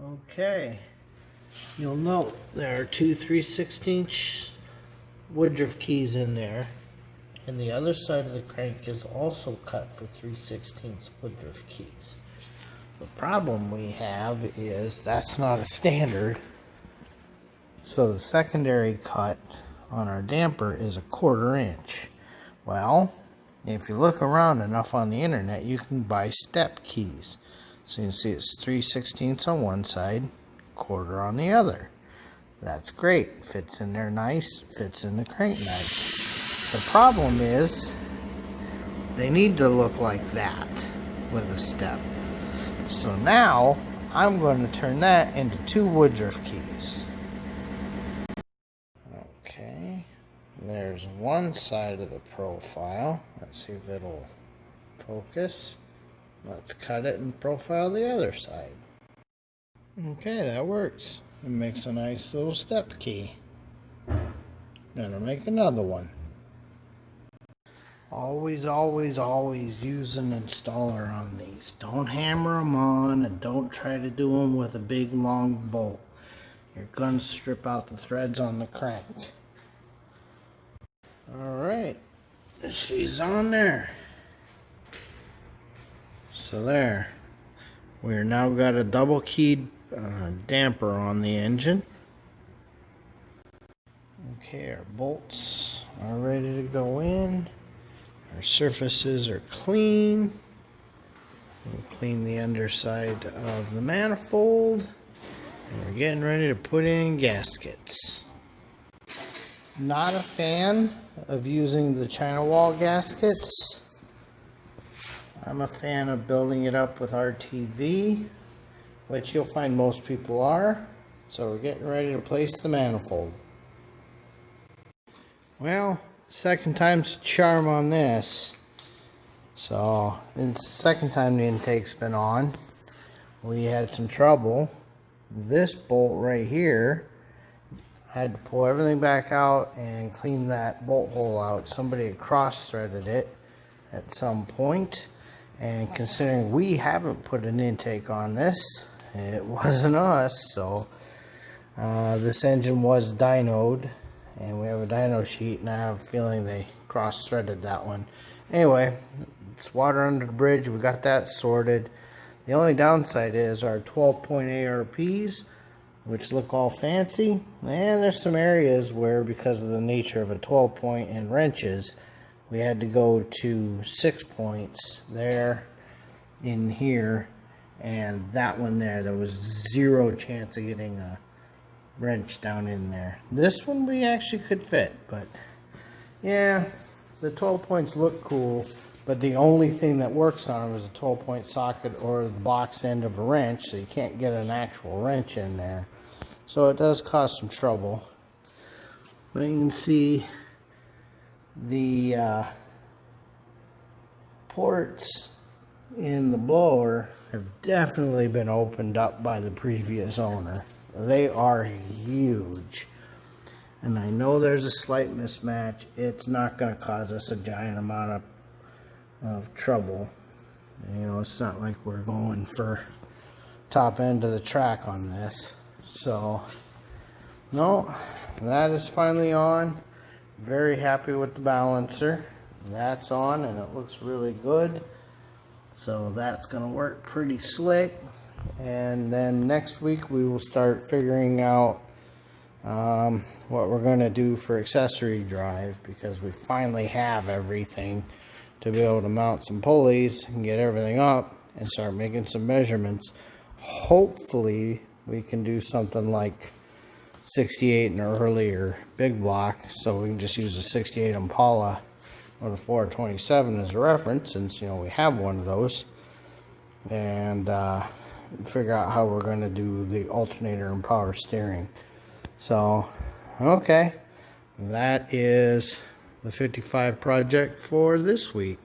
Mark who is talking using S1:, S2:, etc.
S1: Okay, you'll note there are two 3/16 woodruff keys in there, and the other side of the crank is also cut for 3/16 woodruff keys. The problem we have is that's not a standard, so the secondary cut on our damper is 1/4 inch. Well, if you look around enough on the internet, you can buy step keys. So you can see it's 3/16 on one side, 1/4 on the other. That's great. Fits in there nice, fits in the crank nice. The problem is they need to look like that with a step. So now I'm going to turn that into 2 woodruff keys. Okay, there's one side of the profile. Let's see if it'll focus. Let's cut it and profile the other side. Okay, that works. It makes a nice little step key. Gonna make another one. Always use an installer on these. Don't hammer them on, and don't try to do them with a big long bolt. You're gonna strip out the threads on the crank. Alright, she's on there. So there, we're now got a double keyed damper on the engine. Okay, our bolts are ready to go in. Our surfaces are clean. We'll clean the underside of the manifold. And we're getting ready to put in gaskets. Not a fan of using the China wall gaskets. I'm a fan of building it up with RTV, which you'll find most people are. So we're getting ready to place the manifold. Well, second time's the charm on this. So it's the second time the intake's been on. We had some trouble. This bolt right here, I had to pull everything back out and clean that bolt hole out. Somebody had cross-threaded it at some point. And considering we haven't put an intake on this, it wasn't us, so this engine was dyno'd, and we have a dyno sheet, and I have a feeling they cross-threaded that one. Anyway, it's water under the bridge. We got that sorted. The only downside is our 12-point ARPs, which look all fancy, and there's some areas where, because of the nature of a 12-point and wrenches, we had to go to 6 points there, in here, and that one there was 0 chance of getting a wrench down in there. This one we actually could fit, but yeah, the 12 points look cool, but the only thing that works on them is a 12-point socket or the box end of a wrench, so you can't get an actual wrench in there. So it does cause some trouble. But you can see the ports in the blower have definitely been opened up by the previous owner. They are huge, and I know there's a slight mismatch. It's not going to cause us a giant amount of trouble. You know, it's not like we're going for top end of the track on this. So no, that is finally on. Very happy with the balancer. That's on, and it looks really good. So that's going to work pretty slick. And then next week we will start figuring out what we're going to do for accessory drive, because we finally have everything to be able to mount some pulleys and get everything up and start making some measurements. Hopefully we can do something like 68 and earlier big block, so we can just use a 68 Impala or a 427 as a reference, since you know we have one of those, and figure out how we're going to do the alternator and power steering. So okay, that is the 55 project for this week.